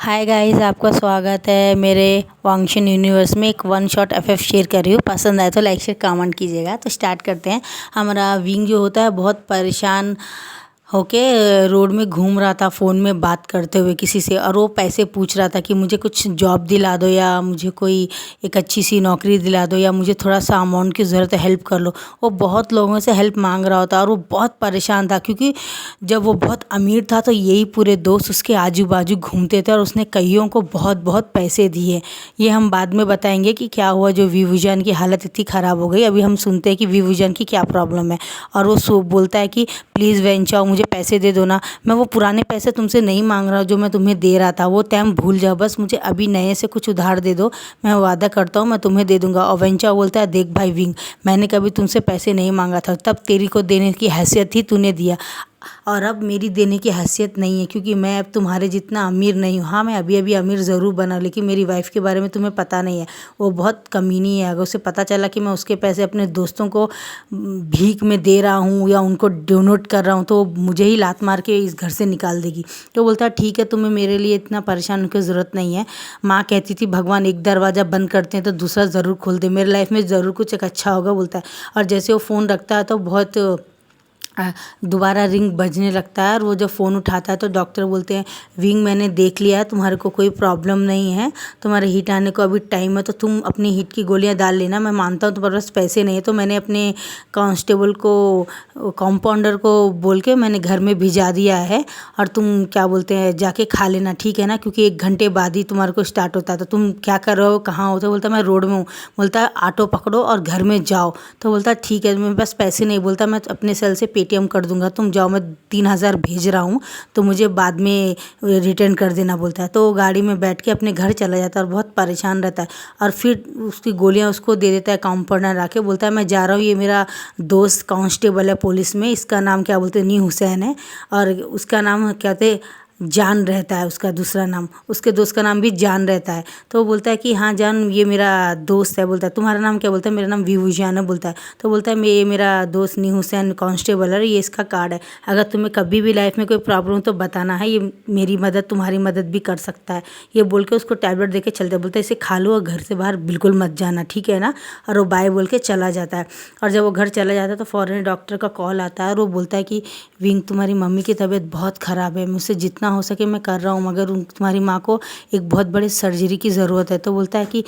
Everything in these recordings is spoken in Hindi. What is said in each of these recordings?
हाय गाइस, आपका स्वागत है मेरे वांगशन यूनिवर्स में। एक वन शॉट एफएफ शेयर कर रही हूँ। पसंद आए तो लाइक शेयर कमेंट कीजिएगा। तो स्टार्ट करते हैं। हमारा विंग जो होता है बहुत परेशान होके रोड में घूम रहा था फ़ोन में बात करते हुए किसी से, और वो पैसे पूछ रहा था कि मुझे कुछ जॉब दिला दो, या मुझे कोई एक अच्छी सी नौकरी दिला दो, या मुझे थोड़ा सा अमाउंट की ज़रूरत है, हेल्प कर लो। वो बहुत लोगों से हेल्प मांग रहा होता, और वो बहुत परेशान था क्योंकि जब वो बहुत अमीर था तो यही पूरे दोस्त उसके आजू बाजू घूमते थे, और उसने कईयों को बहुत बहुत पैसे दिए। ये हम बाद में बताएंगे कि क्या हुआ जो विभूजन की हालत इतनी ख़राब हो गई। अभी हम सुनते हैं कि विभूजन की क्या प्रॉब्लम है। और वो बोलता है कि प्लीज़ वेंचाओ, मुझे पैसे दे दो ना, मैं वो पुराने पैसे तुमसे नहीं मांग रहा हूँ जो मैं तुम्हें दे रहा था, वो टाइम भूल जाओ, बस मुझे अभी नए से कुछ उधार दे दो, मैं वादा करता हूँ मैं तुम्हें दे दूंगा। और वेंचाओ बोलता है, देख भाई विंग, मैंने कभी तुमसे पैसे नहीं मांगा था, तब तेरी को देने की हैसियत थी, तूने दिया, और अब मेरी देने की हैसियत नहीं है क्योंकि मैं अब तुम्हारे जितना अमीर नहीं हूँ। हाँ, मैं अभी अभी अमीर ज़रूर बना, लेकिन मेरी वाइफ़ के बारे में तुम्हें पता नहीं है, वो बहुत कमीनी है। अगर उसे पता चला कि मैं उसके पैसे अपने दोस्तों को भीख में दे रहा हूँ या उनको डोनेट कर रहा हूँ, तो वो मुझे ही लात मार के इस घर से निकाल देगी। तो बोलता है, ठीक है, तुम्हें मेरे लिए इतना परेशान होने की ज़रूरत नहीं है। माँ कहती थी भगवान एक दरवाज़ा बंद करते हैं तो दूसरा ज़रूर खोलते, मेरे लाइफ में ज़रूर कुछ एक अच्छा होगा, बोलता है। और जैसे वो फ़ोन रखता है तो बहुत दोबारा रिंग बजने लगता है, और वो जब फ़ोन उठाता है तो डॉक्टर बोलते हैं, विंग मैंने देख लिया है, तुम्हारे को कोई प्रॉब्लम नहीं है, तुम्हारे हीट आने को अभी टाइम है, तो तुम अपनी हीट की गोलियां डाल लेना। मैं मानता हूँ तुम्हारे पास पैसे नहीं है, तो मैंने अपने कांस्टेबल को, कंपाउंडर को बोल के मैंने घर में भिजा दिया है, और तुम क्या बोलते हैं जाके खा लेना, ठीक है ना, क्योंकि 1 घंटे बाद ही तुम्हारे को स्टार्ट होता है। तो तुम क्या कर रहे हो, कहाँ हो? तो बोलता मैं रोड में हूँ। बोलता है ऑटो पकड़ो और घर में जाओ। तो बोलता है ठीक है, मेरे पास पैसे नहीं। बोलता मैं अपने सेल से पेटीएम कर दूंगा, तुम जाओ, मैं 3,000 भेज रहा हूँ, तो मुझे बाद में रिटर्न कर देना, बोलता है। तो वो गाड़ी में बैठ के अपने घर चला जाता है और बहुत परेशान रहता है। और फिर उसकी गोलियां उसको दे देता है कंपाउंडर आके, बोलता है मैं जा रहा हूँ, ये मेरा दोस्त कांस्टेबल है पुलिस में, इसका नाम क्या बोलते हैं, नी हुसैन है, और उसका नाम क्या कहते जान रहता है, उसका दूसरा नाम, उसके दोस्त का नाम भी जान रहता है। तो वो बोलता है कि हाँ जान, ये मेरा दोस्त है। बोलता है तुम्हारा नाम क्या? बोलता है मेरा नाम विभूषण है, बोलता है। तो बोलता है ये मेरा दोस्त नी हुसैन कांस्टेबल है, ये इसका कार्ड है, अगर तुम्हें कभी भी लाइफ में कोई प्रॉब्लम हो तो बताना है, ये मेरी मदद तुम्हारी मदद भी कर सकता है। ये बोल के उसको टैबलेट दे के चलते, बोलता है इसे खा लो और घर से बाहर बिल्कुल मत जाना, ठीक है ना। और वो बाय बोल के चला जाता है। और जब वो घर चला जाता है तो फ़ौरन डॉक्टर का कॉल आता है, और वो बोलता है कि विंग, तुम्हारी मम्मी की तबीयत बहुत ख़राब है, मुझसे जितना हो सके मैं कर रहा हूँ, मगर तुम्हारी माँ को एक बहुत बड़े सर्जरी की ज़रूरत है। तो बोलता है कि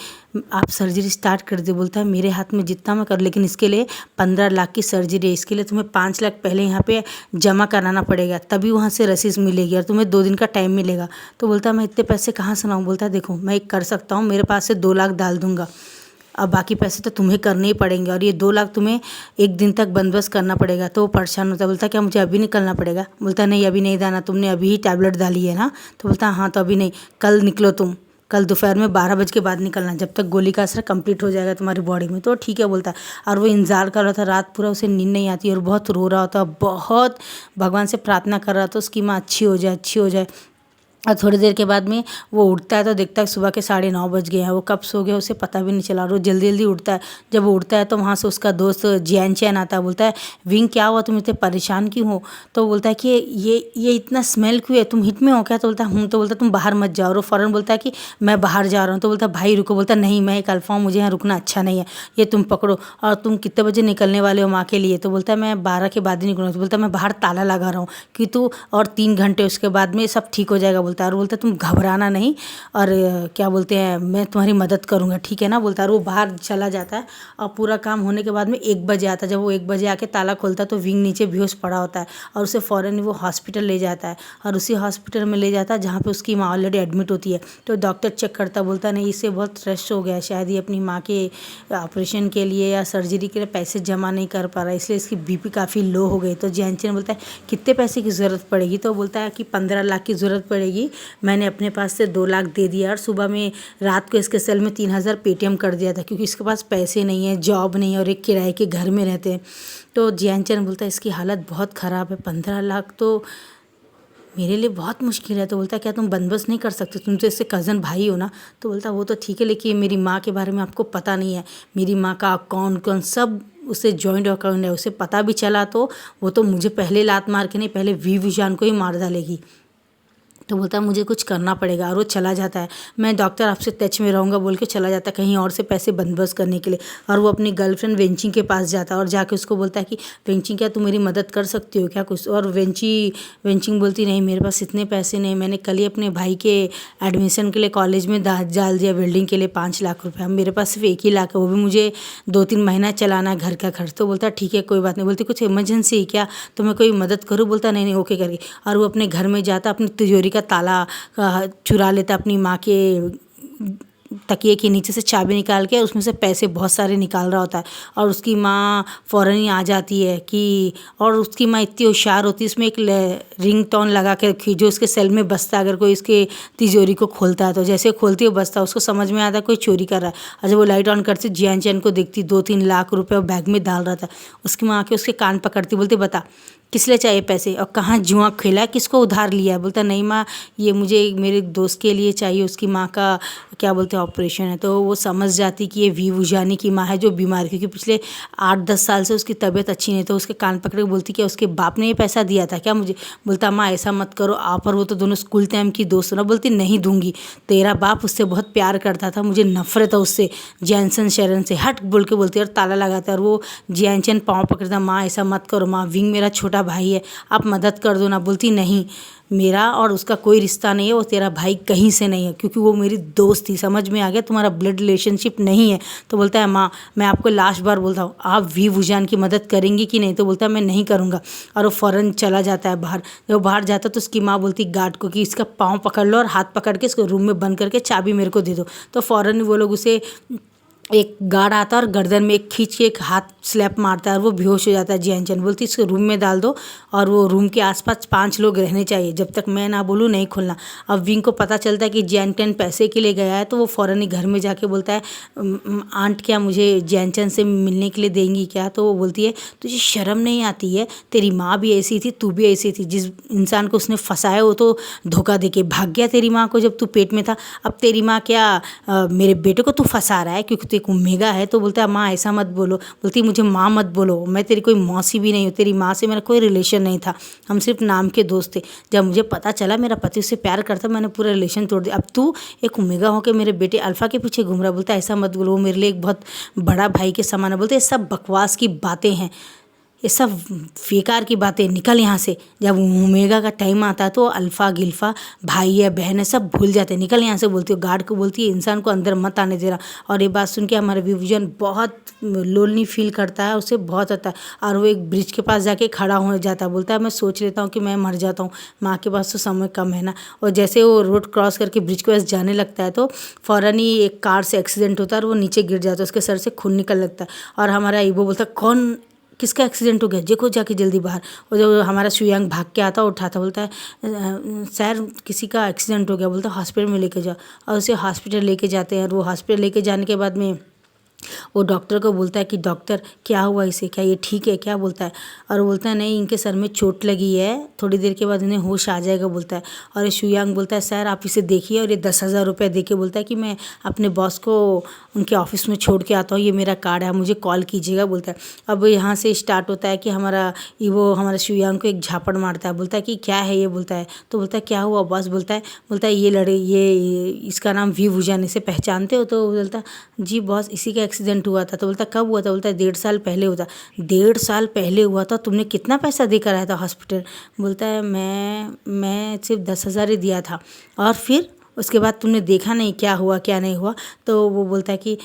आप सर्जरी स्टार्ट कर दे। बोलता है मेरे हाथ में जितना मैं कर, लेकिन इसके लिए 15 लाख की सर्जरी है, इसके लिए तुम्हें 5 लाख पहले यहाँ पे जमा कराना पड़ेगा, तभी वहाँ से रसीद मिलेगी, और तुम्हें 2 दिन का टाइम मिलेगा। तो बोलता है मैं इतने पैसे कहाँ से लाऊं? बोलता है देखो, मैं एक कर सकता हूँ, मेरे पास से 2 लाख डाल दूंगा, अब बाकी पैसे तो तुम्हें करने ही पड़ेंगे, और ये 2 लाख तुम्हें 1 दिन तक बंदोबस्त करना पड़ेगा। तो वो परेशान होता है, बोलता क्या मुझे अभी निकलना पड़ेगा? बोलता नहीं, अभी नहीं जाना, तुमने अभी ही टैबलेट डाली है ना। तो बोलता हाँ, तो अभी नहीं, कल निकलो तुम, कल दोपहर में 12 बजे के बाद निकलना, जब तक गोली का असर कंप्लीट हो जाएगा तुम्हारी बॉडी में। तो ठीक है, बोलता है। और वो इंतजार कर रहा था, रात पूरा उसे नींद नहीं आती और बहुत रो रहा होता, बहुत भगवान से प्रार्थना कर रहा था उसकी माँ अच्छी हो जाए, अच्छी हो जाए। और थोड़ी देर के बाद में वो उठता है तो देखता है सुबह के 9:30 बज गए हैं। वो कब सो गया उसे पता भी नहीं चला, और वो जल्दी जल्दी उठता है। जब वो उठता है तो वहाँ से उसका दोस्त जैन चैन आता है, बोलता है विंग क्या हुआ, तुम इतने परेशान क्यों हो? तो बोलता है कि ये इतना स्मेल क्यों है, तुम हिट में हो क्या? तो बोलता है हूँ। तो बोलता है तुम बाहर मत जाओ। और वो फ़ौरन बोलता है कि मैं बाहर जा रहा हूँ। तो बोलता है भाई रुको। बोलता नहीं, मैं एक अल्फा हूँ, मुझे यहाँ रुकना अच्छा नहीं है, ये तुम पकड़ो। और तुम कितने बजे निकलने वाले हो माँ के लिए? तो बोलता है मैं 12 के बाद ही निकलूँगा। तो बोलता है मैं बाहर ताला लगा रहा हूँ कि तू, और 3 घंटे उसके बाद में सब ठीक हो जाएगा, बोलता है। और बोलता है तुम घबराना नहीं, और क्या बोलते हैं मैं तुम्हारी मदद करूँगा, ठीक है ना, बोलता है। और वो बाहर चला जाता है, और पूरा काम होने के बाद में 1 बजे आता है। जब वो 1 बजे आके ताला खोलता है तो विंग नीचे बेहोश पड़ा होता है, और उसे फ़ौरन वो हॉस्पिटल ले जाता है, और उसी हॉस्पिटल में ले जाता है जहाँ पे उसकी माँ ऑलरेडी एडमिट होती है। तो डॉक्टर चेक करता, बोलता नहीं, इसे बहुत स्ट्रेस हो गया है, शायद ये अपनी माँ के ऑपरेशन के लिए या सर्जरी के लिए पैसे जमा नहीं कर पा रहा है, इसलिए इसकी बीपी काफ़ी लो हो गई। तो जैनचन बोलता है कितने पैसे की ज़रूरत पड़ेगी? तो बोलता है कि 15 लाख की ज़रूरत पड़ेगी, मैंने अपने पास से 2 लाख दे दिया, और सुबह में रात को इसके सेल में 3,000 पेटीएम कर दिया था, क्योंकि इसके पास पैसे नहीं है, जॉब नहीं है, और एक किराए के घर में रहते हैं। तो जैनचन बोलता है इसकी हालत बहुत ख़राब है, 15 लाख तो मेरे लिए बहुत मुश्किल है। तो बोलता है क्या तुम बंदोबस्त नहीं कर सकते, तुम तो इससे कज़न भाई हो ना। तो बोलता वो तो ठीक है, लेकिन मेरी माँ के बारे में आपको पता नहीं है, मेरी माँ का अकाउंट कौन सब उसे जॉइंट अकाउंट है, उसे पता भी चला तो वो तो मुझे पहले लात मार के नहीं, पहले विभूषण को ही मार डालेगी। तो बोलता है मुझे कुछ करना पड़ेगा, और वो चला जाता है। मैं डॉक्टर आपसे टच में रहूँगा बोल के चला जाता है कहीं और से पैसे बंदोबस्त करने के लिए। और वो अपनी गर्लफ्रेंड वेंचिंग के पास जाता है और जाके उसको बोलता है कि वेंचिंग क्या तुम मेरी मदद कर सकती हो क्या कुछ। और वेंचिंग बोलती नहीं, मेरे पास इतने पैसे नहीं, मैंने कल ही अपने भाई के एडमिशन के लिए कॉलेज में डाल दिया बिल्डिंग के लिए 5 लाख रुपये, अब मेरे पास सिर्फ 1 ही लाख है, वो भी मुझे 2-3 महीना चलाना है घर का खर्च। तो बोलता ठीक है कोई बात नहीं। बोलती कुछ इमरजेंसी है क्या, तो मैं कोई मदद करूँ। बोलता नहीं ओके करके। और वो अपने घर में जाता, अपनी तिजोरी का ताला चुरा लेता, अपनी माँ के तकिए के नीचे से चाबी निकाल के उसमें से पैसे बहुत सारे निकाल रहा होता है। और उसकी माँ फ़ौरन ही आ जाती है कि, और उसकी माँ इतनी होशियार होती है, उसमें एक रिंग टोन लगा के रखी जो उसके सेल में बजता है, अगर कोई इसके तिजोरी को खोलता है तो जैसे खोलती है बजता है, उसको समझ में आता है कोई चोरी कर रहा है। और जब वो लाइट ऑन करती जियान चैन को देखती 2-3 लाख रुपए और बैग में डाल रहा था। उसकी माँ आके उसके कान पकड़ती, बोलती बता किस लिए चाहिए पैसे और कहाँ जुआ खेला है, किसको उधार लिया है। बोलता नहीं माँ, ये मुझे मेरे दोस्त के लिए चाहिए, उसकी माँ का क्या बोलते हैं ऑपरेशन है। तो वो समझ जाती कि ये वी भुजानी की माँ है जो बीमार, क्योंकि पिछले 8-10 साल से उसकी तबीयत अच्छी नहीं। तो उसके कान पकड़ के बोलती क्या उसके बाप ने ये पैसा दिया था क्या मुझे। बोलता माँ ऐसा मत करो आप, और वो तो दोनों स्कूल टाइम की दोस्त ना। बोलती नहीं दूंगी, तेरा बाप उससे बहुत प्यार करता था, मुझे नफरत है उससे, जैनसन शरण से, हट बोल के बोलती है। और ताला लगाता है और वो जैनसन पाँव पकड़ता, माँ ऐसा मत करो माँ, विंग मेरा छोटा भाई है, आप मदद कर दो ना। बोलती नहीं, मेरा और उसका कोई रिश्ता नहीं है, वो तेरा भाई कहीं से नहीं है, क्योंकि वो मेरी दोस्त थी, समझ में आ गया, तुम्हारा ब्लड रिलेशनशिप नहीं है। तो बोलता है माँ मैं आपको लास्ट बार बोलता हूँ, आप वी भुजान की मदद करेंगी कि नहीं। तो बोलता है मैं नहीं करूँगा, और वो फ़ौरन चला जाता है बाहर। जब वो बाहर जाता है तो उसकी माँ बोलती गार्ड को कि इसका पाँव पकड़ लो और हाथ पकड़ के इसको रूम में बंद करके चाबी मेरे को दे दो। तो फ़ौरन वो लोग उसे, एक गार्ड आता है और गर्दन में एक खींच के एक हाथ स्लैप मारता है और वो बेहोश हो जाता है। जैनचन बोलती इसको रूम में डाल दो, और वो रूम के आसपास 5 लोग रहने चाहिए, जब तक मैं ना बोलूँ नहीं खोलना। अब विंग को पता चलता है कि जैनचन पैसे के लिए गया है, तो वो फ़ौरन ही घर में जाके बोलता है आंट क्या मुझे जैनचन से मिलने के लिए देंगी क्या। तो वो बोलती है तुझे शर्म नहीं आती है, तेरी माँ भी ऐसी थी, तू भी ऐसी थी, जिस इंसान को उसने फंसाया वो तो धोखा दे के भाग गया तेरी माँ को जब तू पेट में था। अब तेरी माँ क्या मेरे बेटे को तू फंसा रहा है क्योंकि एक ओमेगा है। तो बोलता है माँ ऐसा मत बोलो। बोलती मुझे माँ मत बोलो, मैं तेरी कोई मौसी भी नहीं हूँ, तेरी माँ से मेरा कोई रिलेशन नहीं था, हम सिर्फ नाम के दोस्त थे। जब मुझे पता चला मेरा पति उससे प्यार करता, मैंने पूरा रिलेशन तोड़ दिया। अब तू एक ओमेगा होकर मेरे बेटे अल्फा के पीछे घूम रहा। बोलता है ऐसा मत बोलो, वो मेरे लिए एक बहुत बड़ा भाई के समान है। बोलते ये सब बकवास की बातें हैं, ये सब बेकार की बातें, निकल यहाँ से। जब ओमेगा का टाइम आता है तो अल्फ़ा गिल्फ़ा भाई है बहन है सब भूल जाते हैं, निकल यहाँ से। बोलती है गार्ड को, बोलती है इंसान को अंदर मत आने दे रहा। और ये बात सुन के हमारा विभूजन बहुत लोनली फील करता है, उसे बहुत आता है, और वो एक ब्रिज के पास जाके खड़ा हो जाता है। बोलता है मैं सोच लेता हूँ कि मैं मर जाता हूँ, माँ के पास तो समय कम है ना। और जैसे वो रोड क्रॉस करके ब्रिज के पास जाने लगता है तो फ़ौरन ही एक कार से एक्सीडेंट होता है और वो नीचे गिर जाता है, उसके सर से खून निकल लगता है। और हमारा ईबो बोलता है कौन, किसका एक्सीडेंट हो गया, देखो जाके जल्दी बाहर। और जब हमारा शुयांग भाग के आता उठाता, बोलता है सर किसी का एक्सीडेंट हो गया। बोलता है हॉस्पिटल में लेके जाओ, और उसे हॉस्पिटल लेके जाते हैं। और वो हॉस्पिटल लेके जाने के बाद में वो डॉक्टर को बोलता है कि डॉक्टर क्या हुआ इसे, क्या ये ठीक है क्या। बोलता है, और वो बोलता है नहीं इनके सर में चोट लगी है, थोड़ी देर के बाद इन्हें होश आ जाएगा। बोलता है, और ये शुयांग बोलता है सर आप इसे देखिए, और ये 10,000 रुपये दे के बोलता है कि मैं अपने बॉस को उनके ऑफिस में छोड़ के आता हूँ, ये मेरा कार्ड है, मुझे कॉल कीजिएगा। बोलता है अब यहाँ से स्टार्ट होता है कि हमारा शुयांग को एक झापड़ मारता है। बोलता है कि क्या है ये। बोलता है, तो बोलता है क्या हुआ बॉस। बोलता है ये इसका नाम वी भुजान, इसे पहचानते हो। तो बोलता है जी बॉस इसी का एक्सीडेंट हुआ था। तो बोलता कब हुआ था। बोलता है 1.5 साल पहले हुआ था। 1.5 साल पहले हुआ था, तुमने कितना पैसा देकर आया था हॉस्पिटल। बोलता है मैं सिर्फ 10,000 ही दिया था, और फिर उसके बाद तुमने देखा नहीं क्या हुआ क्या नहीं हुआ। तो वो बोलता है कि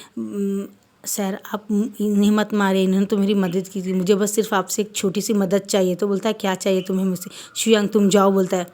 सर आप इन्हें मत मारिए, इन्होंने तो मेरी मदद की थी, मुझे बस सिर्फ आपसे एक छोटी सी मदद चाहिए। तो बोलता है क्या चाहिए तुम्हें मुझसे। शुयांग तुम जाओ। बोलता है,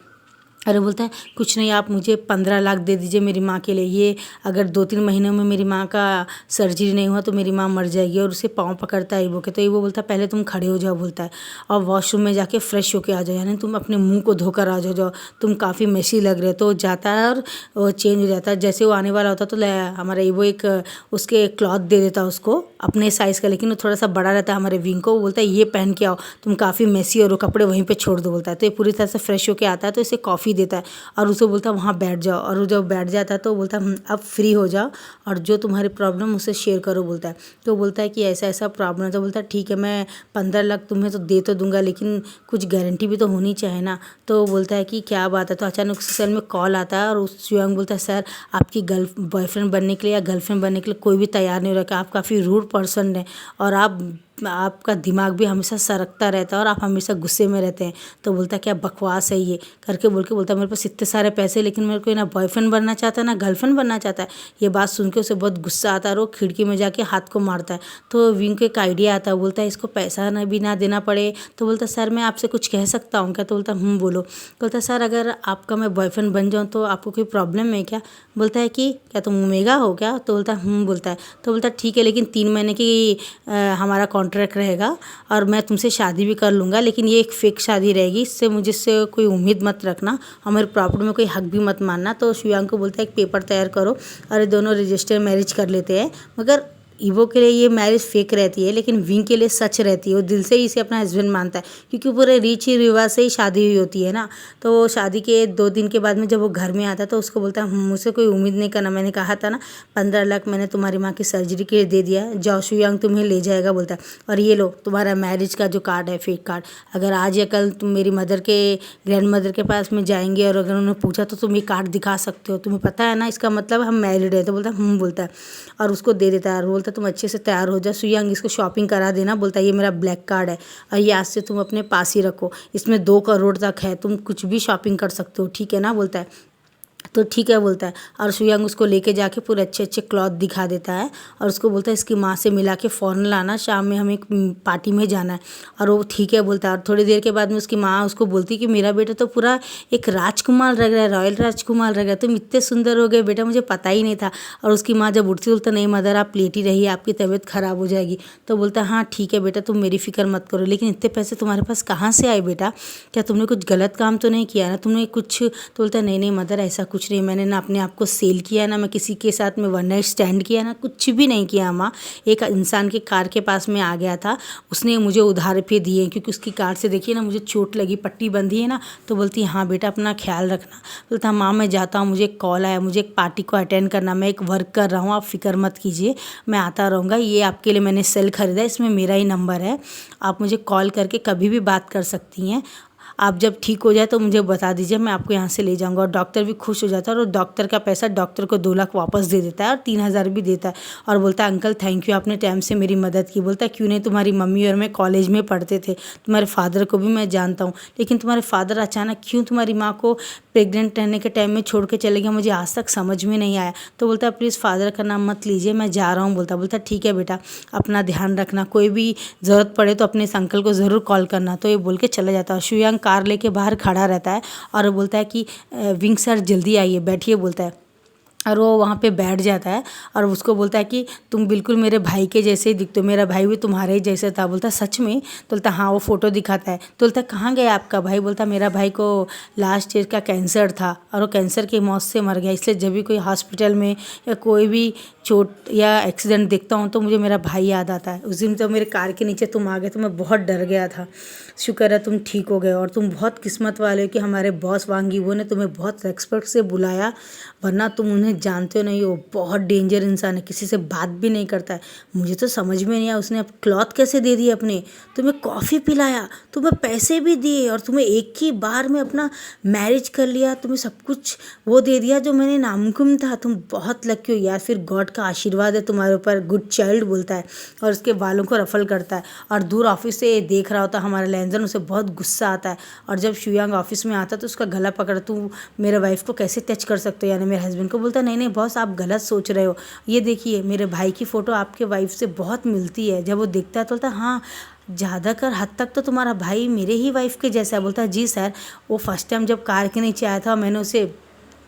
अरे बोलता है कुछ नहीं, आप मुझे 15 लाख दे दीजिए मेरी माँ के लिए, ये अगर 2-3 महीनों में मेरी माँ का सर्जरी नहीं हुआ तो मेरी माँ मर जाएगी। और उसे पाँव पकड़ता है ईवो के। तो ईवो बोलता है पहले तुम खड़े हो जाओ। बोलता है, और वॉशरूम में जाके फ्रेश होके आ जाओ, यानी तुम अपने मुंह को धोकर आ जाओ, तुम काफ़ी मेसी लग रहे हो। तो जाता है और वो चेंज हो जाता है। जैसे वो आने वाला होता तो हमारा ईवो एक उसके क्लॉथ दे देता उसको अपने साइज़ का, लेकिन वो थोड़ा सा बड़ा रहता है हमारे विंग को। वो बोलता है ये पहन के आओ, तुम काफ़ी मेसी और वो कपड़े वहीं पर छोड़ दो। बोलता है, तो ये पूरी तरह से फ्रेश होके आता है तो इसे कॉफ़ी कॉफ़ी देता है और उसे बोलता है वहाँ बैठ जाओ, और वो जब बैठ जाता है तो बोलता है अब फ्री हो जाओ और जो तुम्हारी प्रॉब्लम उसे शेयर करो बोलता है। तो बोलता है कि ऐसा ऐसा प्रॉब्लम है। तो बोलता है ठीक है, मैं 15 लाख तुम्हें तो दे तो दूंगा, लेकिन कुछ गारंटी भी तो होनी चाहिए ना। तो बोलता है कि क्या बात है। तो अचानक उस सेल में कॉल आता है और उस युवांग बोलता है सर आपकी बॉयफ्रेंड बनने के लिए या गर्लफ्रेंड बनने के लिए कोई भी तैयार नहीं हो रखा, आप काफ़ी रूड पर्सन है और आपका दिमाग भी हमेशा सरकता रहता है और आप हमेशा गुस्से में रहते हैं। तो बोलता है क्या बकवास है ये करके बोलता है मेरे पास इतने सारे पैसे, लेकिन मेरे को ना बॉयफ्रेंड बनना चाहता है ना गर्लफ्रेंड बनना चाहता है। ये बात सुन के उसे बहुत गुस्सा आता है और वो खिड़की में जाके हाथ को मारता है। तो विंग को एक आइडिया आता है, बोलता है इसको पैसा ना भी ना देना पड़े। तो बोलता है सर मैं आपसे कुछ कह सकता हूँ क्या। तो बोलता है बोलो। बोलता है सर अगर आपका मैं बॉयफ्रेंड बन जाऊँ तो आपको कोई प्रॉब्लम है क्या। बोलता है कि क्या तुम ओमेगा हो क्या। तो बोलता है बोलता है। तो बोलता है ठीक है, लेकिन 3 महीने की हमारा कॉन्ट्रैक्ट रहेगा और मैं तुमसे शादी भी कर लूँगा, लेकिन ये एक फेक शादी रहेगी, मुझसे कोई उम्मीद मत रखना, हमारे प्रॉपर्टी में कोई हक भी मत मानना। तो शुयांग को बोलता है एक पेपर तैयार करो और ये दोनों रजिस्टर मैरिज कर लेते हैं। मगर ईवो के लिए ये मैरिज फेक रहती है, लेकिन विंग के लिए सच रहती है। वो दिल से ही इसे अपना हस्बैंड मानता है, क्योंकि पूरे रीति रिवाज से ही शादी हुई होती है ना। तो वो शादी के 2 दिन के बाद में जब वो घर में आता है तो उसको बोलता है मुझसे कोई उम्मीद नहीं करना, मैंने कहा था ना 15 लाख मैंने तुम्हारी माँ की सर्जरी के लिए दे दिया है, जाओ शुयांग तुम्हें ले जाएगा बोलता है। और ये लो तुम्हारा मैरिज का जो कार्ड है फेक कार्ड, अगर आज या कल तुम मेरी मदर के ग्रैंड मदर के पास में जाएंगे और अगर उन्होंने पूछा तो तुम ये कार्ड दिखा सकते हो, तुम्हें पता है ना इसका मतलब हम मैरिड है। तो बोलता है बोलता है और उसको दे देता है और बोलता है तुम अच्छे से तैयार हो जा शुयांग, इसको शॉपिंग करा देना। बोलता है ये मेरा ब्लैक कार्ड है और ये आज से तुम अपने पास ही रखो, इसमें 2 करोड़ तक है, तुम कुछ भी शॉपिंग कर सकते हो, ठीक है ना। बोलता है तो ठीक है बोलता है और शुयांग उसको लेके जाके पूरे अच्छे अच्छे क्लॉथ दिखा देता है और उसको बोलता है इसकी माँ से मिला के फ़ौरन लाना, शाम में हमें एक पार्टी में जाना है। और वो ठीक है बोलता है और थोड़ी देर के बाद में उसकी माँ उसको बोलती है कि मेरा बेटा तो पूरा एक राजकुमार लग रहा है, रॉयल राजकुमार लग रहा है, तुम इतने सुंदर हो गए बेटा, मुझे पता ही नहीं था। और उसकी माँ जब उठती बोलता नहीं मदर आप लेट ही रहिए, आपकी तबीयत ख़राब हो जाएगी। तो बोलता है हाँ ठीक है बेटा तुम मेरी फ़िक्र मत करो, लेकिन इतने पैसे तुम्हारे पास कहाँ से आए बेटा, क्या तुमने कुछ गलत काम तो नहीं किया ना, तुमने कुछ। तो बोलता है नहीं मदर ऐसा कुछ नहीं, मैंने ना अपने आप को सेल किया ना मैं किसी के साथ में वन नाइट स्टैंड किया ना, कुछ भी नहीं किया माँ। एक इंसान के कार के पास में आ गया था, उसने मुझे उधार पे दिए क्योंकि उसकी कार से देखिए ना मुझे चोट लगी, पट्टी बंधी है ना। तो बोलती है हाँ बेटा अपना ख्याल रखना। बोलता माँ मैं जाता हूँ, मुझे एक कॉल आया, मुझे एक पार्टी को अटेंड करना, मैं एक वर्क कर रहा हूँ, आप फिक्र मत कीजिए, मैं आता रहूँगा। ये आपके लिए मैंने सेल खरीदा, इसमें मेरा ही नंबर है, आप मुझे कॉल करके कभी भी बात कर सकती हैं। आप जब ठीक हो जाए तो मुझे बता दीजिए, मैं आपको यहाँ से ले जाऊँगा। और डॉक्टर भी खुश हो जाता है और डॉक्टर का पैसा डॉक्टर को 2 लाख वापस दे देता है और 3,000 भी देता है और बोलता है अंकल थैंक यू, आपने टाइम से मेरी मदद की। बोलता है क्यों नहीं, तुम्हारी मम्मी और मैं कॉलेज में पढ़ते थे, तुम्हारे फादर को भी मैं जानता हूँ, लेकिन तुम्हारे फादर अचानक क्यों तुम्हारी माँ को प्रेग्नेंट रहने के टाइम में छोड़ के चले गए, मुझे आज तक समझ में नहीं आया। तो बोलता है प्लीज़ फादर का नाम मत लीजिए, मैं जा रहा हूँ। बोलता ठीक है बेटा अपना ध्यान रखना, कोई भी ज़रूरत पड़े तो अपने इस अंकल को ज़रूर कॉल करना। तो ये बोल के चला जाता है। शुयांग कार लेके बाहर खड़ा रहता है और बोलता है कि विंग सर जल्दी आइए बैठिए बोलता है। और वो वहाँ पे बैठ जाता है और उसको बोलता है कि तुम बिल्कुल मेरे भाई के जैसे ही दिखते हो, मेरा भाई भी तुम्हारे ही जैसे था। बोलता है सच में। तो बोलता हाँ, वो फ़ोटो दिखाता है। तो बोलता कहाँ गया आपका भाई। बोलता मेरा भाई को लास्ट ईयर का कैंसर था और वो कैंसर की मौत से मर गया, इसलिए जब भी कोई हॉस्पिटल में या कोई भी चोट या एक्सीडेंट देखता हूँ तो मुझे मेरा भाई याद आता है। उस दिन तो मेरे कार के नीचे तुम आ गए तो मैं बहुत डर गया था, शुक्र है तुम ठीक हो गए और तुम बहुत किस्मत वाले हो कि हमारे बॉस वांग यीवो ने तुम्हें बहुत रेस्पेक्ट से बुलाया, वरना तुम उन्हें जानते हो नहीं, हो बहुत डेंजर इंसान है, किसी से बात भी नहीं करता है। मुझे तो समझ में नहीं आया उसने क्लॉथ कैसे दे दिए अपने, तुम्हें कॉफ़ी पिलाया, तुम्हें पैसे भी दिए और तुम्हें एक ही बार में अपना मैरिज कर लिया, तुम्हें सब कुछ वो दे दिया जो मैंने नामुमकिन था। तुम बहुत लकी हो यार, फिर गॉड का आशीर्वाद है तुम्हारे ऊपर, गुड चाइल्ड बोलता है और उसके बालों को रफल करता है। और दूर ऑफिस से देख रहा होता हमारा लैंजन, उसे बहुत गुस्सा आता है और जब शुयांग ऑफिस में आता तो उसका गला पकड़, तू मेरे वाइफ को कैसे टच कर सकते हो, यानी मेरे हस्बैंड को। बोलता नहीं बॉस आप गलत सोच रहे हो, ये देखिए मेरे भाई की फ़ोटो आपके वाइफ से बहुत मिलती है। जब वो देखता है तो बोलता हाँ ज़्यादातर हद तक तो तुम्हारा भाई मेरे ही वाइफ के जैसा है। बोलता है जी सर, वो फर्स्ट टाइम जब कार के नीचे आया था मैंने उसे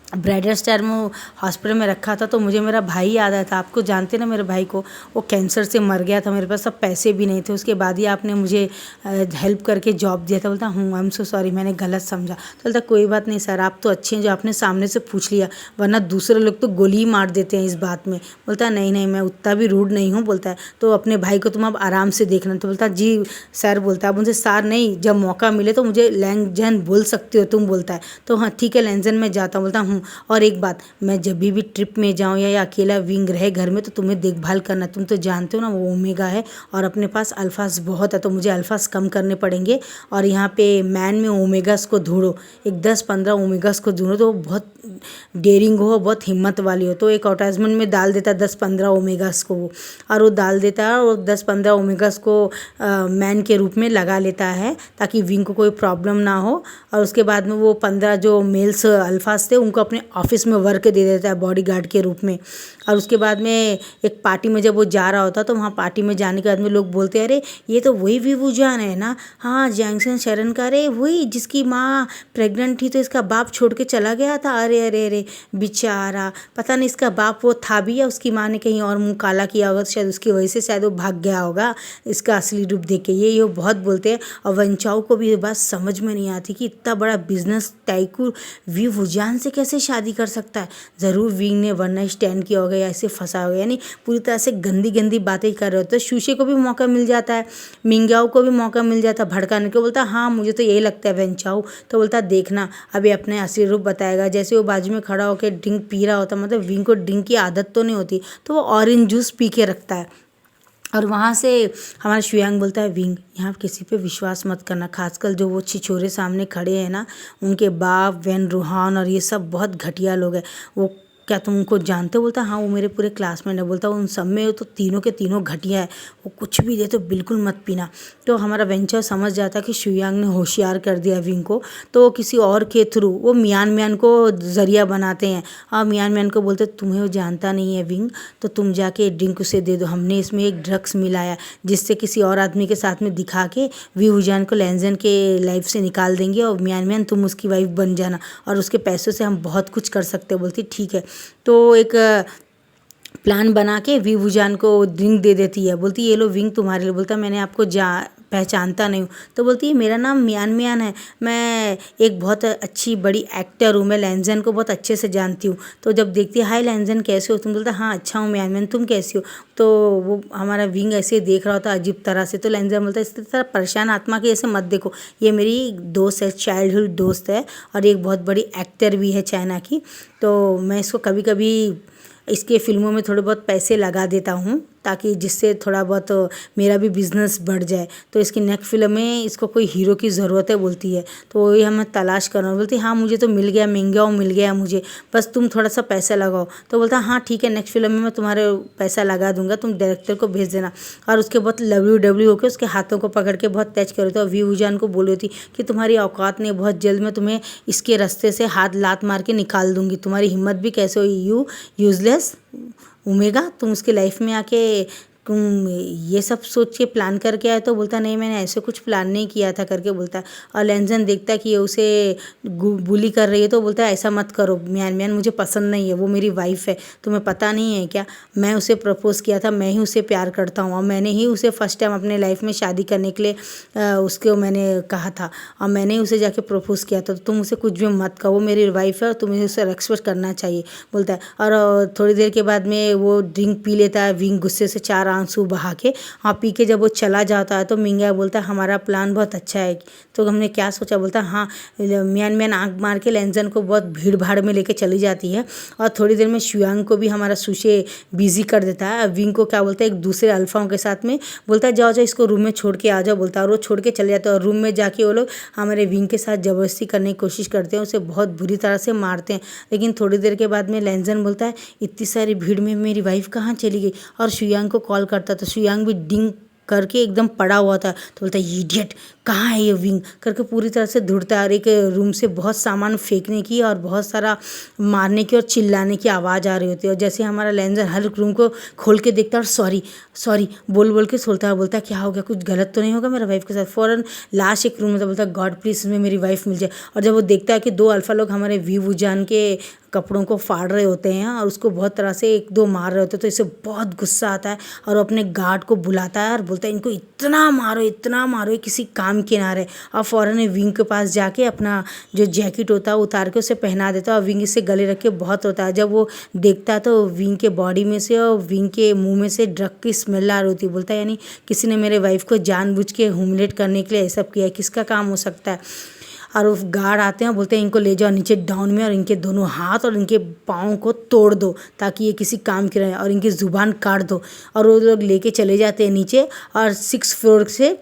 ब्राइडल स्टार में हॉस्पिटल में रखा था तो मुझे मेरा भाई याद आया था। आपको जानते ना मेरे भाई को, वो कैंसर से मर गया था। मेरे पास सब पैसे भी नहीं थे, उसके बाद ही आपने मुझे हेल्प करके जॉब दिया था। बोलता आई एम सो सॉरी, मैंने गलत समझा। तो बोलता कोई बात नहीं सर, आप तो अच्छे हैं जो आपने सामने से पूछ लिया, वरना दूसरे लोग तो गोली ही मार देते हैं इस बात में। बोलता नहीं नहीं, मैं उतना भी रूड नहीं हूँ। बोलता है तो अपने भाई को तुम अब आराम से देखना। तो बोलता जी सर। बोलता है अब मुझे सर नहीं, जब मौका मिले तो मुझे लैंगजन बोल सकते हो तुम। बोलता है तो हाँ ठीक है लैंगजन में जाता हूँ। बोलता हूँ और एक बात, मैं जब भी ट्रिप में जाऊँ या अकेला विंग रहे घर में तो तुम्हें देखभाल करना। तुम तो जानते हो ना वो ओमेगा है और अपने पास अल्फास बहुत है, तो मुझे अल्फास कम करने पड़ेंगे। और यहाँ पे मैन में ओमेगास को ढूंढो, एक 10-15 ओमेगास को ढूंढो तो बहुत डेयरिंग हो, बहुत हिम्मत वाली हो। तो एक एडवर्टाइजमेंट में डाल देता 10-15 ओमेगास को वो, और वो डाल देता है और 10-15 ओमेगास को मैन के रूप में लगा लेता है ताकि विंग को कोई प्रॉब्लम ना हो। और उसके बाद में वो 15 जो मेल्स अल्फास थे उनको अपने ऑफिस में वर्क दे देता है बॉडीगार्ड के रूप में। और उसके बाद में एक पार्टी में जब वो जा रहा होता तो वहाँ पार्टी में जाने के बाद में लोग बोलते हैं अरे ये तो वही वीवू जान है ना, हाँ जैंक्सन शरण का, अरे वही जिसकी माँ प्रेग्नेंट थी तो इसका बाप छोड़ के चला गया था। अरे अरे अरे बेचारा, पता नहीं इसका बाप वो था भी या उसकी माँ ने कहीं और मुँह काला किया होगा, तो शायद उसकी वजह से शायद वो भाग गया होगा इसका असली रूप देख के। ये बहुत बोलते हैं। और वंचाओं को भी ये बात समझ में नहीं आती कि इतना बड़ा बिजनेस टाइकून वी वुजान से कैसे शादी कर सकता है। ज़रूर विंग ने वन नाइट स्टैंड किया होगा या ऐसे फंसा होगा, यानी पूरी तरह से गंदी गंदी बातें कर रहे होते। तो शूशे को भी मौका मिल जाता है, मिंगाओ को भी मौका मिल जाता है भड़काने को। बोलता हाँ मुझे तो यही लगता है वेंचाओ। तो बोलता देखना अभी अपने असली रूप बताएगा। जैसे वो बाजू में खड़ा होकर ड्रिंक पी रहा होता, मतलब विंग को ड्रिंक की आदत तो नहीं होती, तो वो ऑरेंज जूस पी के रखता है। और वहाँ से हमारा शुयांग बोलता है विंग यहाँ किसी पे विश्वास मत करना, खासकर जो वो छिछोरे सामने खड़े हैं ना, उनके बाप वेन रूहान और ये सब बहुत घटिया लोग हैं। वो क्या तुम उनको जानते हो? बोलता हाँ वो मेरे पूरे क्लासमेट है। बोलता उन सब में तो तीनों के तीनों घटिया है, वो कुछ भी दे तो बिल्कुल मत पीना। तो हमारा वेंचर समझ जाता कि शुयांग ने होशियार कर दिया विंग को, तो वो किसी और के थ्रू वो मियान को ज़रिया बनाते हैं। और मियान को बोलते तुम्हें वो जानता नहीं है विंग, तो तुम जाके ड्रिंक उसे दे दो, हमने इसमें एक ड्रग्स मिलाया जिससे किसी और आदमी के साथ में दिखा के वी वुजान को लैंजन के लाइफ से निकाल देंगे और मियान तुम उसकी वाइफ बन जाना और उसके पैसों से हम बहुत कुछ कर सकते हैं। बोलती ठीक है। तो एक प्लान बना के वी वुजान को ड्रिंक दे देती है। बोलती ये लो विंग तुम्हारे लिए। बोलता मैंने आपको पहचानता नहीं हूँ। तो बोलती है मेरा नाम मियान है, मैं एक बहुत अच्छी बड़ी एक्टर हूँ, मैं लैंजन को बहुत अच्छे से जानती हूँ। तो जब देखती है हाय लैंजन कैसे हो तुम, बोलता हाँ अच्छा हूँ मियान तुम कैसी हो। तो वो हमारा विंग ऐसे देख रहा होता अजीब तरह से। तो लैंजन बोलता है इस तरह परेशान आत्मा के ऐसे मत देखो, ये मेरी दोस्त है, चाइल्डहुड दोस्त है और एक बहुत बड़ी एक्टर भी है चाइना की। तो मैं इसको कभी कभी इसके फिल्मों में थोड़े बहुत पैसे लगा देता हूँ ताकि जिससे थोड़ा बहुत मेरा भी बिज़नेस बढ़ जाए। तो इसकी नेक्स्ट फिल्म में इसको कोई हीरो की ज़रूरत है बोलती है, तो वही हमें तलाश करना। बोलती हाँ मुझे तो मिल गया, मिंगाओ मिल गया मुझे, बस तुम थोड़ा सा पैसा लगाओ। तो बोलता हाँ ठीक है नेक्स्ट फिल्म में मैं तुम्हारे पैसा लगा दूंगा, तुम डायरेक्टर को भेज देना। और उसके बहुत WW होकर उसके हाथों को पकड़ के बहुत टच करो। तो वी वुजान को बोली होती कि तुम्हारी औकात नहीं, बहुत जल्द मैं तुम्हें इसके रास्ते से हाथ लात मार के निकाल दूंगी, तुम्हारी हिम्मत भी कैसे हो, यू यूजलेस ओमेगा, तुम उसके लाइफ में आके तुम ये सब सोच के प्लान करके आए। तो बोलता नहीं मैंने ऐसे कुछ प्लान नहीं किया था करके बोलता है। और लैंजन देखता है कि ये उसे बुली कर रही है, तो बोलता है ऐसा मत करो मियान मुझे पसंद नहीं है, वो मेरी वाइफ है, तुम्हें पता नहीं है क्या, मैं उसे प्रपोज़ किया था, मैं ही उसे प्यार करता हूँ और मैंने ही उसे फर्स्ट टाइम अपने लाइफ में शादी करने के लिए उसको मैंने कहा था और मैंने ही उसे जाके प्रपोज़ किया था। तो तुम उसे कुछ भी मत कहो, वो मेरी वाइफ है और तुम्हें उसे रेस्पेक्ट करना चाहिए बोलता है। और थोड़ी देर के बाद में वो ड्रिंक पी लेता है विंग गुस्से से, 4 आंसू बहा के। हाँ पी के जब वो चला जाता है तो मिंगा बोलता है हमारा प्लान बहुत अच्छा है। तो हमने क्या सोचा, बोलता हाँ मियान आँख मार के लैंजन को बहुत भीड़ भाड़ में लेके चली जाती है। और थोड़ी देर में शुयांग को भी हमारा सुशे बिजी कर देता है। विंग को क्या बोलता है एक दूसरे अल्फाओं के साथ में, बोलता है जाओ जाओ इसको रूम में छोड़ के आ जाओ बोलता है। और वो छोड़ के चले जाते हैं और रूम में जाके वो लोग हमारे विंग के साथ ज़बरदस्ती करने की कोशिश करते हैं, उसे बहुत बुरी तरह से मारते हैं। लेकिन थोड़ी देर के बाद में लैंजन बोलता है इतनी सारी भीड़ में मेरी वाइफ कहाँ चली गई, और शुयांग को कॉल करता तो शुयांग भी डिंग करके एकदम पड़ा हुआ था। तो बोलता है इडियट, कहाँ है ये विंग करके पूरी तरह से ढूंढता है। और एक रूम से बहुत सामान फेंकने की और बहुत सारा मारने की और चिल्लाने की आवाज़ आ रही होती है। और जैसे हमारा लेंजर हर रूम को खोल के देखता है और सॉरी सॉरी बोल बोल के सोलता है, बोलता है क्या हो गया, कुछ गलत तो नहीं होगा मेरा वाइफ के साथ। फ़ौरन लास्ट एक रूम में बोलता है गॉड प्लीज़ इसमें मेरी वाइफ मिल जाए। और जब वो देखता है कि दो अल्फ़ा लोग हमारे वी वुजान के कपड़ों को फाड़ रहे होते हैं और उसको बहुत तरह से एक दो मार रहे होते हैं, तो इसे बहुत गुस्सा आता है और वो अपने गार्ड को बुलाता है और बोलता है इनको इतना मारो ये किसी काम के ना रहे। और फ़ौरन विंग के पास जाके अपना जो जैकेट होता है उतार के उसे पहना देता है और विंग इसे गले रख के बहुत रोता है। जब वो देखता है तो विंग के बॉडी में से और विंग के मुंह में से ड्रग की स्मेल आ रही होती है। बोलता है यानी किसी ने मेरे वाइफ को जानबूझ के ह्यूमिलेट करने के लिए ये सब किया है, किसका काम हो सकता है। और वो गार्ड आते हैं, बोलते हैं इनको ले जाओ नीचे डाउन में और इनके दोनों हाथ और इनके पाँव को तोड़ दो ताकि ये किसी काम के रहे, और इनकी ज़ुबान काट दो। और वो लोग लेके चले जाते हैं नीचे और 6 फ्लोर से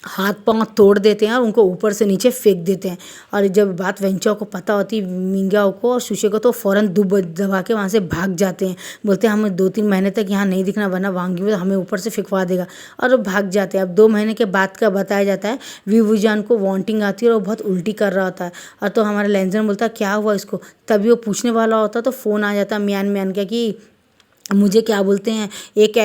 हाथ पांव तोड़ देते हैं और उनको ऊपर से नीचे फेंक देते हैं। और जब बात वेंचा को पता होती है, मिंगाओ को और सुशे को, तो फ़ौरन दबा के वहाँ से भाग जाते हैं। बोलते हैं हमें 2-3 महीने तक यहाँ नहीं दिखना वरना वांगी हमें ऊपर से फेंकवा देगा, और वो भाग जाते हैं। अब 2 महीने के बाद का बताया जाता है वी वुजान को वॉमिटिंग आती है और वो बहुत उल्टी कर रहा होता है। और तो हमारा लेंजर बोलता है क्या हुआ इसको, तभी वो पूछने वाला होता है तो फ़ोन आ जाता है म्यान का कि मुझे क्या बोलते हैं एक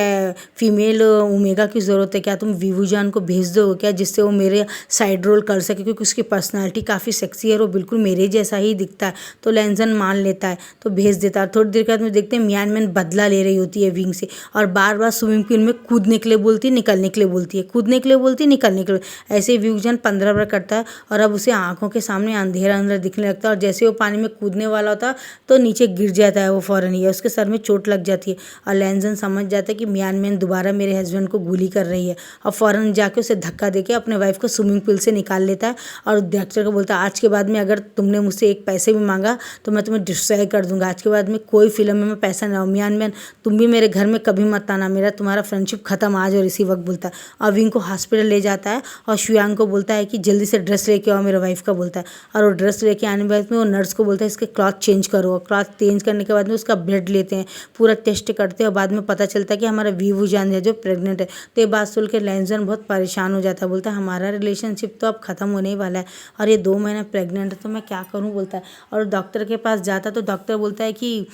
फीमेल ओमेगा की ज़रूरत है, क्या तुम वी वुजान को भेज दो क्या, जिससे वो मेरे साइड रोल कर सके, क्योंकि उसकी पर्सनालिटी काफ़ी सेक्सी है और वो बिल्कुल मेरे जैसा ही दिखता है। तो लेंजन मान लेता है तो भेज देता है। थोड़ी देर के बाद में देखते हैं म्यान बदला ले रही होती है विंग से और बार बार स्विमिंग पूल में कूदने के लिए बोलती है, निकलने के लिए बोलती है, कूदने के लिए बोलती है, निकलने के लिए। ऐसे ही वी वुजान 15 बार करता है और अब उसे आँखों के सामने अंधेरा अंधेरा दिखने लगता है। और जैसे वो पानी में कूदने वाला होता है तो नीचे गिर जाता है वो फ़ौरन ही, उसके सर में चोट लग जाती है। और लेंजन समझ जाता है कि म्यान दोबारा मेरे हस्बैंड को गोली कर रही है और फ़ौरन जाके उसे धक्का देके अपने वाइफ को स्विमिंग पूल से निकाल लेता है। और डॉक्टर को बोलता है आज के बाद में अगर तुमने मुझसे एक पैसे भी मांगा तो मैं तुम्हें डिस्ट्रॉय कर दूंगा, आज के बाद में कोई फिल्म में मैं पैसा ना हो। म्यान तुम भी मेरे घर में कभी मत आना, मेरा तुम्हारा फ्रेंडशिप खत्म आज और इसी वक्त, बोलता है। और विंग को हॉस्पिटल ले जाता है और शुयांग को बोलता है कि जल्दी से ड्रेस लेके आओ मेरे वाइफ का, बोलता है। और वो ड्रेस लेके आने के बाद में वो नर्स को बोलता है इसके क्लॉथ चेंज करो। क्लॉथ चेंज करने के बाद में उसका ब्लड लेते हैं, पूरा टेस्ट करते हैं और बाद में पता चलता है कि हमारा वी वुजान है जो प्रेग्नेंट है। तो ये बात सुन के लेंजन बहुत परेशान हो जाता है, बोलता है हमारा रिलेशनशिप तो अब ख़त्म होने ही वाला है और ये 2 महीने प्रेग्नेंट है तो मैं क्या करूं, बोलता है। और डॉक्टर के पास जाता है तो डॉक्टर बोलता है कि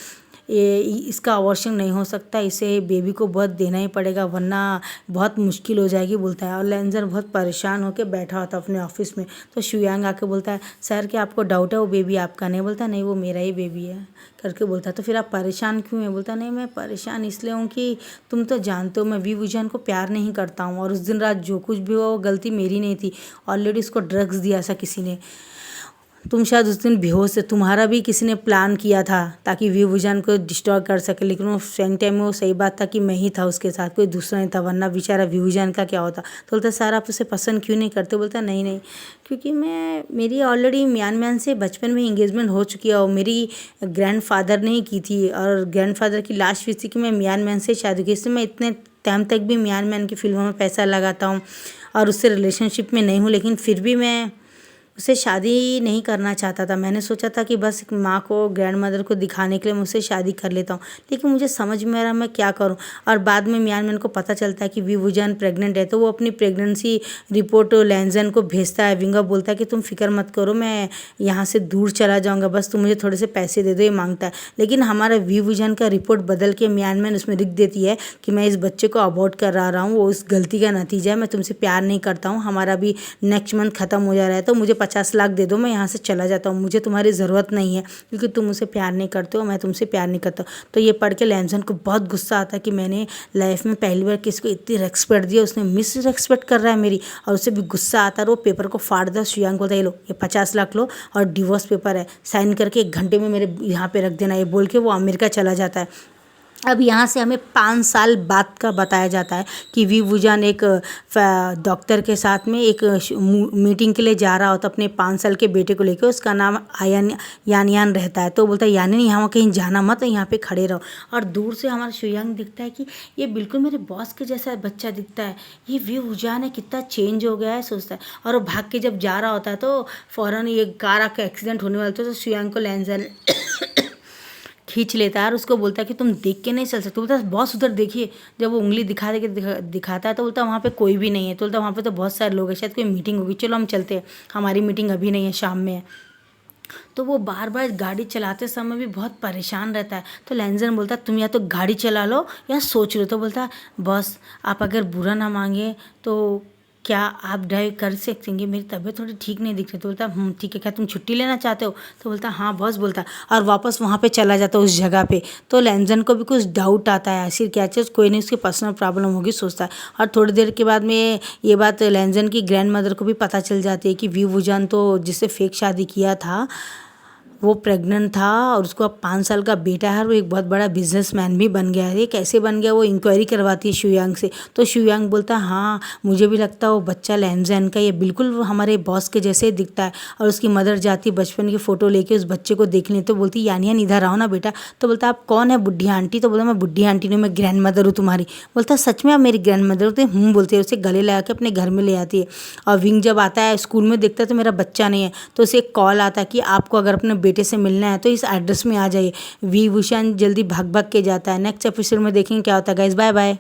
ये इसका अबॉर्शन नहीं हो सकता, इसे बेबी को बर्थ देना ही पड़ेगा वरना बहुत मुश्किल हो जाएगी, बोलता है। और लेंजर बहुत परेशान होकर बैठा होता है अपने ऑफिस में। तो शुयांग आके बोलता है सर क्या आपको डाउट है वो बेबी आपका नहीं, बोलता नहीं वो मेरा ही बेबी है करके बोलता है। तो फिर आप परेशान क्यों हैं, बोलता नहीं मैं परेशान इसलिए हूँ कि तुम तो जानते हो मैं वी वुजान को प्यार नहीं करता हूँ और उस दिन रात जो कुछ भी हुआ वो गलती मेरी नहीं थी, ऑलरेडी उसको ड्रग्स दिया था किसी ने, तुम शायद उस दिन बेहोश थे, तुम्हारा भी किसी ने प्लान किया था ताकि वी वुजान को डिस्ट्रॉय कर सके, लेकिन वो सेम टाइम में वो सही बात था कि मैं ही था उसके साथ, कोई दूसरा नहीं था, वरना बेचारा वी वुजान का क्या होता। तो बोलता सर आप उसे पसंद क्यों नहीं करते, बोलता नहीं क्योंकि मेरी ऑलरेडी म्यान से बचपन में इंगेजमेंट हो चुकी है और मेरी ग्रैंडफादर ने ही की थी और ग्रैंडफादर की लास्ट विश थी कि मैं म्यान से शादी की, इसलिए मैं इतने टाइम तक भी म्यान की फिल्मों में पैसा लगाता हूँ और उससे रिलेशनशिप में नहीं हूँ, लेकिन फिर भी मैं उससे शादी नहीं करना चाहता था। मैंने सोचा था कि बस एक माँ को ग्रैंड मदर को दिखाने के लिए मैं उससे शादी कर लेता हूँ, लेकिन मुझे समझ में आ रहा मैं क्या करूँ। और बाद में म्यान को पता चलता है कि वी वुजान प्रेग्नेंट है तो वो अपनी प्रेगनेंसी रिपोर्ट लेंजन को भेजता है। विंगा बोलता है कि तुम फिक्र मत करो मैं यहाँ से दूर चला जाऊँगा, बस तुम मुझे थोड़े से पैसे दे दो, ये मांगता है। लेकिन हमारा वी वुजान का रिपोर्ट बदल के म्यान उसमें लिख देती है कि मैं इस बच्चे को अबॉर्ट करा रहा हूँ, वो उस गलती का नतीजा है, मैं तुमसे प्यार नहीं करता हूँ, हमारा भी नेक्स्ट मंथ ख़त्म हो जा रहा है तो मुझे 50 लाख दे दो, मैं यहाँ से चला जाता हूँ, मुझे तुम्हारी ज़रूरत नहीं है क्योंकि तुम मुझसे प्यार नहीं करते हो, मैं तुमसे प्यार नहीं करता। तो ये पढ़ के लेंजन को बहुत गुस्सा आता है कि मैंने लाइफ में पहली बार किसी को इतनी रेस्पेक्ट दिया, उसने मिस रेस्पेक्ट कर रहा है मेरी, और उससे भी गुस्सा आता है। वो पेपर को फाड़ दिया, शुयांग बोलता है ये लो ये 50 लाख लो और डिवोर्स पेपर है, साइन करके 1 घंटे में मेरे यहाँ पे रख देना, ये बोल के वो अमेरिका चला जाता है। अब यहाँ से हमें 5 साल बाद का बताया जाता है कि वी वुजान एक डॉक्टर के साथ में एक मीटिंग के लिए जा रहा होता अपने 5 साल के बेटे को लेकर, उसका नाम यानियान रहता है। तो बोलता है यानियान यहाँ कहीं जाना मत, यहाँ पे खड़े रहो। और दूर से हमारा शुयांग दिखता है कि ये बिल्कुल मेरे बॉस के जैसा बच्चा दिखता है, ये वी वुजान है, कितना चेंज हो गया है, सोचता है। और वो भाग के जब जा रहा होता है तो फ़ौरन ये कार का एक्सीडेंट होने वाला था, तो शुयांग को लेंजन खींच लेता है और उसको बोलता है कि तुम देख के नहीं चल सकते। बोलता है बॉस उधर देखिए। जब वो उंगली दिखाता है तो बोलता है वहाँ पे कोई भी नहीं है। तो बोलता है वहाँ पे तो बहुत सारे लोग हैं, शायद कोई मीटिंग होगी, चलो हम चलते हैं, हमारी मीटिंग अभी नहीं है, शाम में है। तो वो बार बार गाड़ी चलाते समय भी बहुत परेशान रहता है। तो लैंजन बोलता है तुम या तो गाड़ी चला लो या सोच लो। तो बोलता है बॉस आप अगर बुरा ना मांगे तो क्या आप ड्राइव कर सकेंगे, मेरी तबीयत थोड़ी ठीक नहीं दिख रही। तो बोलता ठीक है, क्या तुम छुट्टी लेना चाहते हो। तो बोलता हाँ बॉस, बोलता और वापस वहाँ पे चला जाता उस जगह पे। तो लैंजन को भी कुछ डाउट आता है, आखिर क्या चीज़, कोई नहीं, उसकी पर्सनल प्रॉब्लम होगी सोचता है। और थोड़ी देर के बाद में ये बात लैंजन की ग्रैंड मदर को भी पता चल जाती है कि वी वुजान तो जिससे फेक शादी किया था वो प्रेग्नेंट था और उसको अब 5 साल का बेटा है और वो एक बहुत बड़ा बिजनेसमैन भी बन गया है। ये कैसे बन गया, वो इंक्वायरी करवाती है शुयांग से। तो शुयांग बोलता है हाँ मुझे भी लगता है वो बच्चा लैंजन का, ये बिल्कुल हमारे बॉस के जैसे ही दिखता है। और उसकी मदर जाती है बचपन की फ़ोटो लेके उस बच्चे को देखने। तो बोलती यानियन इधर आओ ना बेटा। तो बोलता आप कौन है, बुढ़ी आंटी। तो बोलता मैं बुढ़ी आंटी नहीं, मैं ग्रैंड मदर हूँ तुम्हारी। बोलता सच में आप मेरी ग्रैंड मदर होते हूँ, बोलती है। उसे गले लगा के अपने घर में ले आती है। और विंग जब आता है स्कूल में देखता है तो मेरा बच्चा नहीं है। तो उसे एक कॉल आता है कि आपको अगर अपने बेटे से मिलना है तो इस एड्रेस में आ जाइए। वी वुशान जल्दी भाग भाग के जाता है। नेक्स्ट एपिसोड में देखेंगे क्या होता है गाइस। Bye bye.